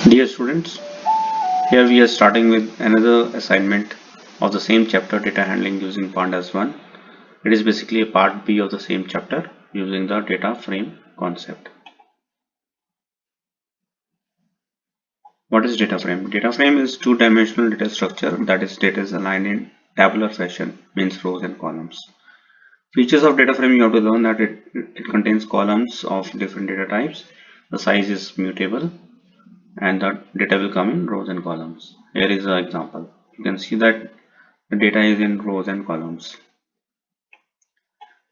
Dear students, here we are starting with another assignment of the same chapter, data handling using Pandas 1. It is basically a part B of the same chapter using the data frame concept. What is data frame? Data frame is two-dimensional data structure, that is, data is aligned in tabular fashion, means rows and columns. Features of data frame, you have to learn that it contains columns of different data types. The size is mutable and the data will come in rows and columns. Here is an example. You can see that the data is in rows and columns.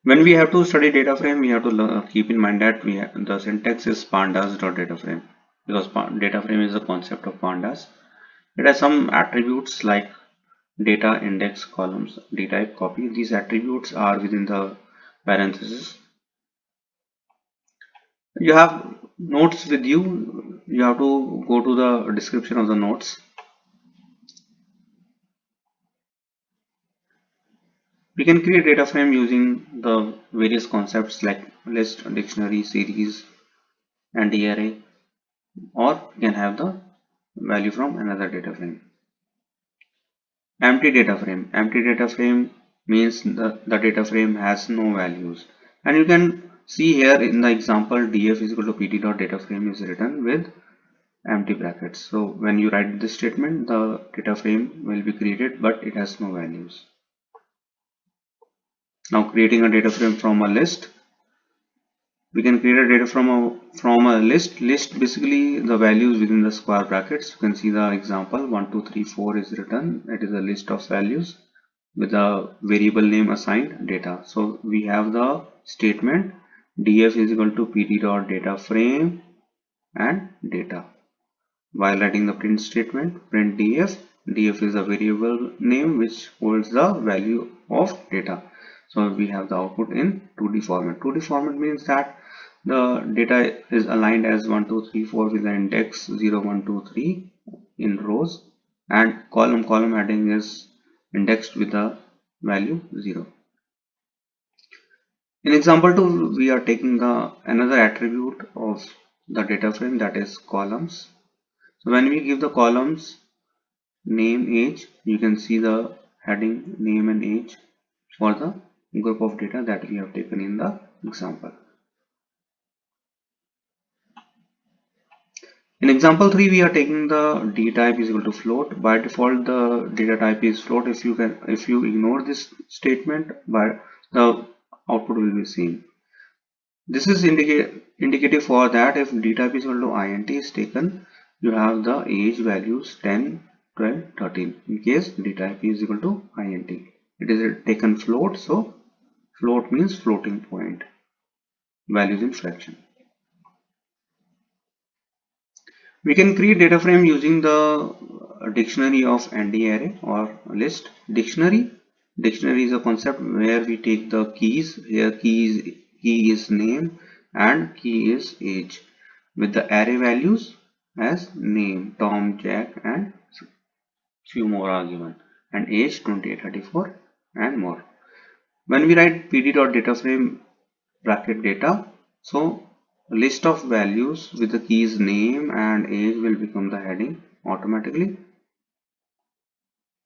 When we have to study data frame, we have to keep in mind that the syntax is pandas.dataframe, because data frame is the concept of pandas. It has some attributes like data, index, columns, dtype, copy. These attributes are within the parentheses. You have notes with you. You have to go to the description of the notes. We can create data frame using the various concepts like list, dictionary, series, and the array, or you can have the value from another data frame. Empty data frame. Empty data frame means the data frame has no values. And you can see here in the example df is equal to pt.dataframe is written with empty brackets. So when you write this statement, the data frame will be created, but it has no values. Now creating a data frame from a list. We can create a data from a list. List basically the values within the square brackets. You can see the example 1 2 3 4 is written. It is a list of values with a variable name assigned data. So we have the statement df is equal to pt.dataframe and data. While writing the print statement, print df is a variable name which holds the value of data. So we have the output in 2D format. 2D format means that the data is aligned as 1 2 3 4 with the index 0 1 2 3 in rows, and column heading is indexed with the value 0. In example 2, we are taking the another attribute of the data frame, that is columns. So when we give the columns name, age, you can see the heading name and age for the group of data that we have taken in the example. In example 3, we are taking the data type is equal to float. By default, the data type is float. If you ignore this statement, by the output will be same. This is indicative for that if data type is equal to int is taken, you have the age values 10, 12, 13. In case data type is equal to int, it is taken float. So float means floating point, values in fraction. We can create data frame using the dictionary of ND array or list. Dictionary is a concept where we take the keys. Here key is name and key is age, with the array values as name, Tom, Jack, and few more are given, and age 28, 34 and more. When we write pd.dataframe bracket data, so list of values with the keys name and age will become the heading automatically.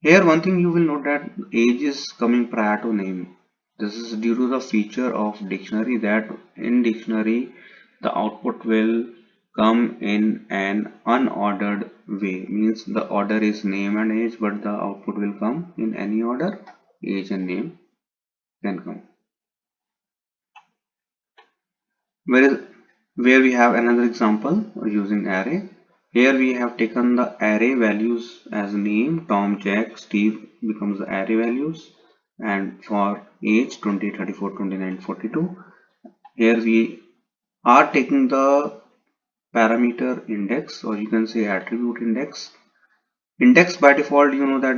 Here one thing you will note that age is coming prior to name. This is due to the feature of dictionary, that in dictionary the output will come in an unordered way, means the order is name and age, but the output will come in any order. Age and name can come. Where we have another example using array. Here we have taken the array values as name, Tom, Jack, Steve becomes the array values, and for age 20, 34, 29, 42. Here we are taking the parameter index, or you can say attribute index. Index by default, you know that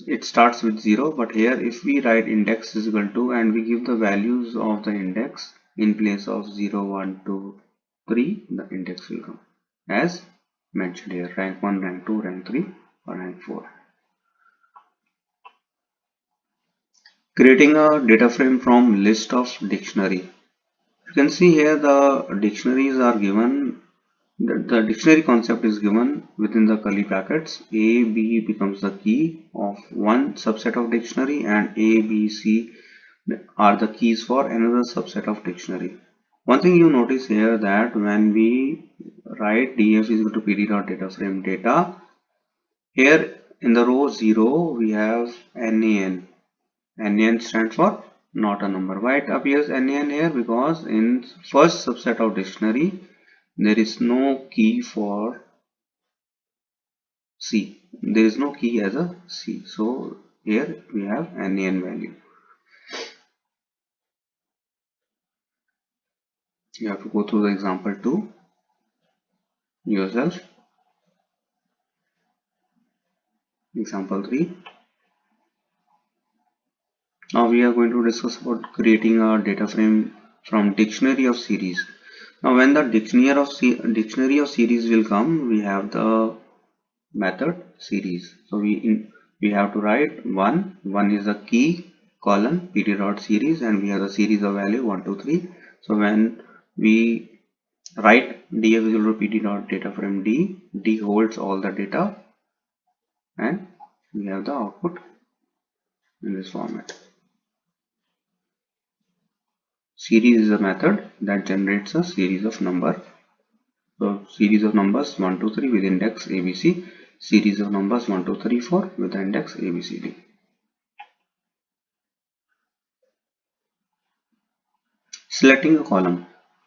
it starts with 0, but here if we write index is equal to and we give the values of the index in place of 0 1 2 3, the index will come as mentioned here: rank 1, rank 2, rank 3, or rank 4. Creating a data frame from list of dictionary. You can see here the dictionaries are given The dictionary concept is given within the curly brackets. A, B becomes the key of one subset of dictionary, and A, B, C are the keys for another subset of dictionary. One thing you notice here that when we write df is equal to pd dot data frame data, here in the row 0 we have nan. Nan stands for not a number. Why it appears nan here? Because in first subset of dictionary there is no key for C. There is no key as a C. So here we have nan value. You have to go through the example 2 yourself. Example 3. Now we are going to discuss about creating a data frame from dictionary of series. Now when the dictionary of series will come, we have the method series. So we have to write one is the key colon pd dot series, and we have the series of value 1 2 3. So when we write df is equal to pd dot data frame d holds all the data, and we have the output in this format. Series is a method that generates a series of numbers. So series of numbers 1 2 3 with index abc, series of numbers 1 2 3 4 with the index abcd. Selecting a column.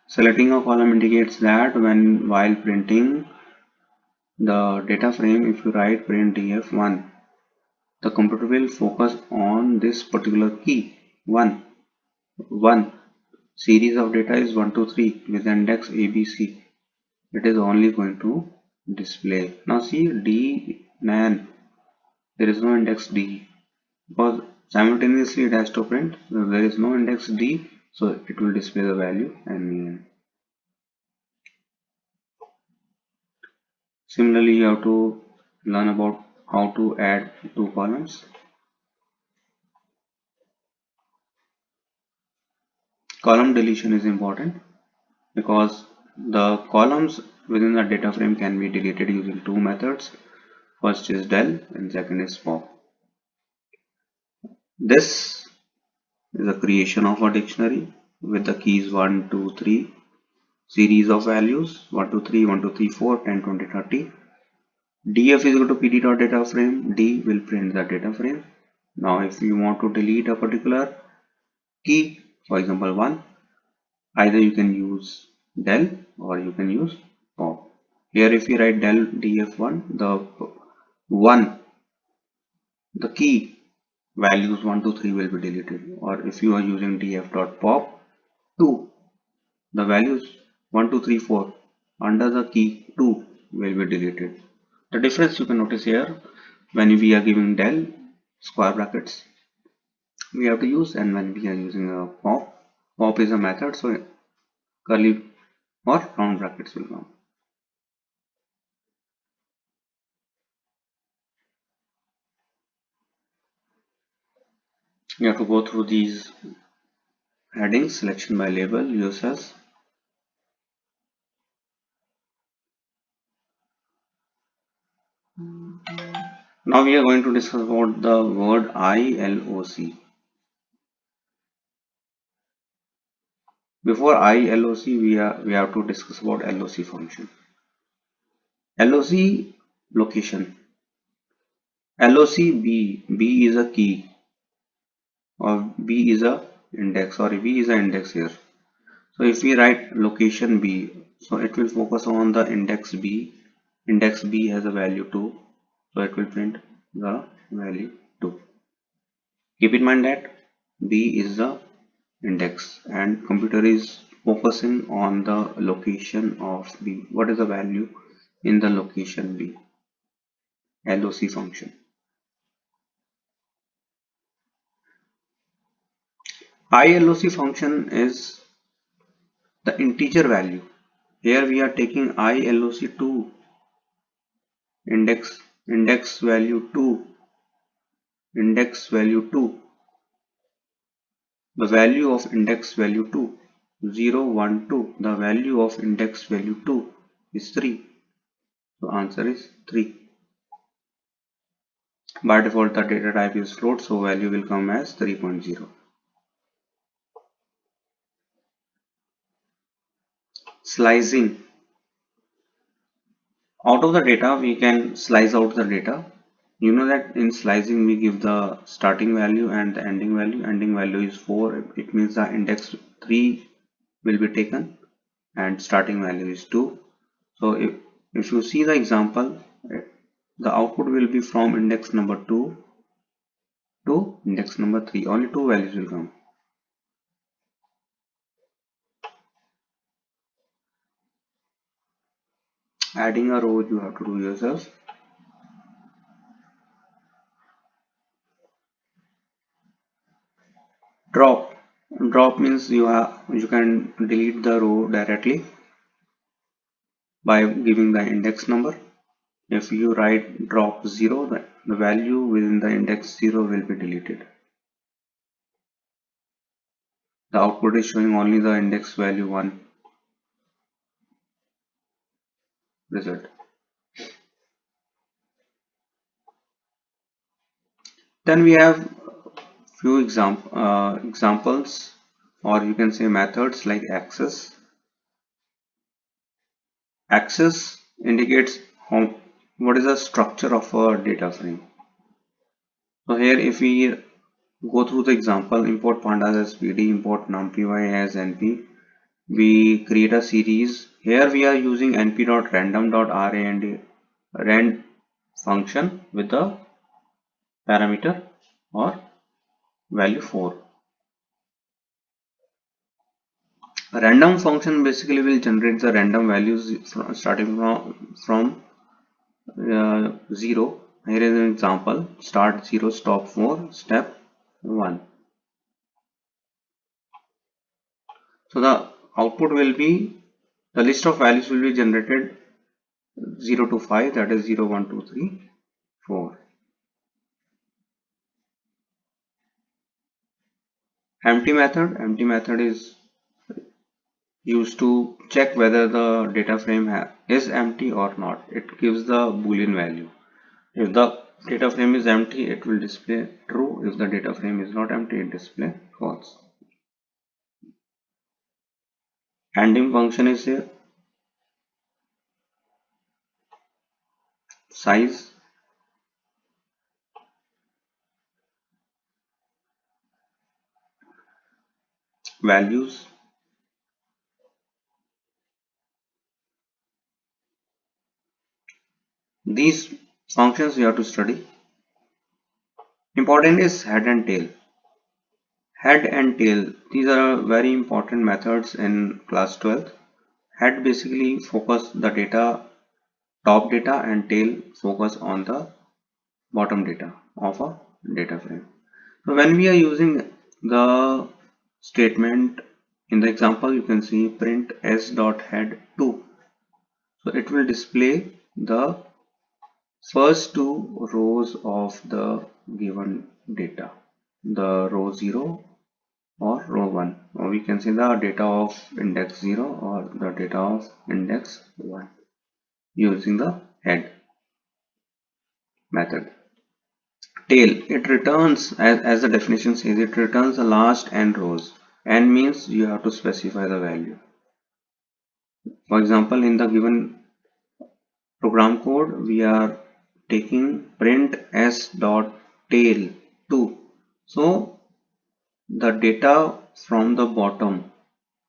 Selecting a column indicates that while printing the data frame, if you write print df1, the computer will focus on this particular key 1. Series of data is 1 2 3 with index abc. It is only going to display. Now see d nan, there is no index d because simultaneously it has to print. So there is no index d, so it will display the value nan. Similarly, you have to learn about how to add two columns. Column deletion is important because the columns within the data frame can be deleted using two methods. First is del and second is pop. This is a creation of a dictionary with the keys 1 2 3, series of values 1 2 3 1 2 3 4 10 20 30. df is equal to pd dot data frame d will print the data frame. Now if you want to delete a particular key, for example 1, either you can use del or you can use pop. Here if we write del df1, the key values 1 2 3 will be deleted, or if you are using df.pop 2, the values 1 2 3 4 under the key 2 will be deleted. The difference you can notice here, when we are giving del square brackets we have to use, and when we are using a pop is a method, so curly or round brackets will come. You have to go through these headings, selection by label, yourself. Now we are going to discuss about the word ILOC. Before ILOC, we have to discuss about LOC function. LOC location. LOC B is a key, or B is a index. Sorry, B is an index here. So if we write location B, so it will focus on the index B. Index B has a value 2, so it will print the value 2. Keep in mind that B is the index and computer is focusing on the location of B. What is the value in the location B? LOC function. ILOC function is the integer value. Here we are taking ILOC 2, index value 2, index value 2, the value of index value 2, 0 1 2, the value of index value 2, is 3. So answer is 3. By default the data type is float, so value will come as 3.0. Slicing. Out of the data we can slice out the data. You know that in slicing we give the starting value and the ending value. Ending value is 4. It means the index 3 will be taken and starting value is 2. So if you see the example, the output will be from index number 2 to index number 3. Only 2 values will come. Adding a row you have to do yourself. Drop. Drop means you can delete the row directly by giving the index number. If you write drop 0, the value within the index 0 will be deleted. The output is showing only the index value 1 result. Then we have few examples, or you can say methods like access. Access indicates what is the structure of a data frame. So here if we go through the example, import pandas as pd, import numpy as np, we create a series. Here we are using np.random.rand function with the parameter or value 4. A random function basically will generate the random values starting from 0. Here is an example: start 0, stop 4, step 1. So the output will be, the list of values will be generated 0 to 5, that is 0, 1, 2, 3, 4. Empty method is used to check whether the data frame is empty or not. It gives the boolean value. If the data frame is empty, it will display true. If the data frame is not empty, it display false. Ending function is here. Size, values, these functions you have to study. Important is head and tail. Head and tail, these are very important methods in class 12th. Head basically focus the data, top data, and tail focus on the bottom data of a data frame. So when we are using the statement in the example, you can see print s.head2. So it will display the first 2 rows of the given data, the row 0 or row 1, or we can see the data of index 0 or the data of index 1 using the head method. Tail, it returns, as the definition says, it returns the last n rows. N means you have to specify the value. For example, in the given program code, we are taking print s dot tail 2. So the data from the bottom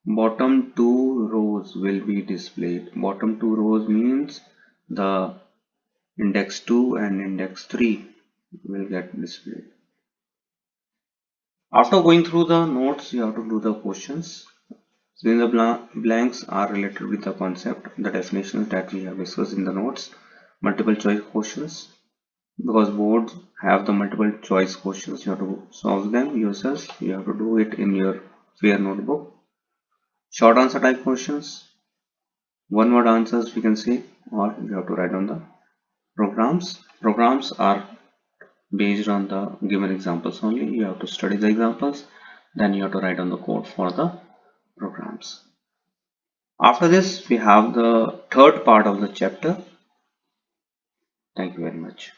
2 rows will be displayed. Bottom 2 rows means the index 2 and index 3 will get displayed. After going through the notes, you have to do the questions. So in the blanks are related with the concept, the definitions that we have discussed in the notes. Multiple choice questions, because boards have the multiple choice questions, you have to solve them yourself. You have to do it in your fair notebook. Short answer type questions, one word answers we can say, or you have to write on the programs. Programs are based on the given examples only. You have to study the examples, then you have to write on the code for the programs. After this, we have the third part of the chapter. Thank you very much.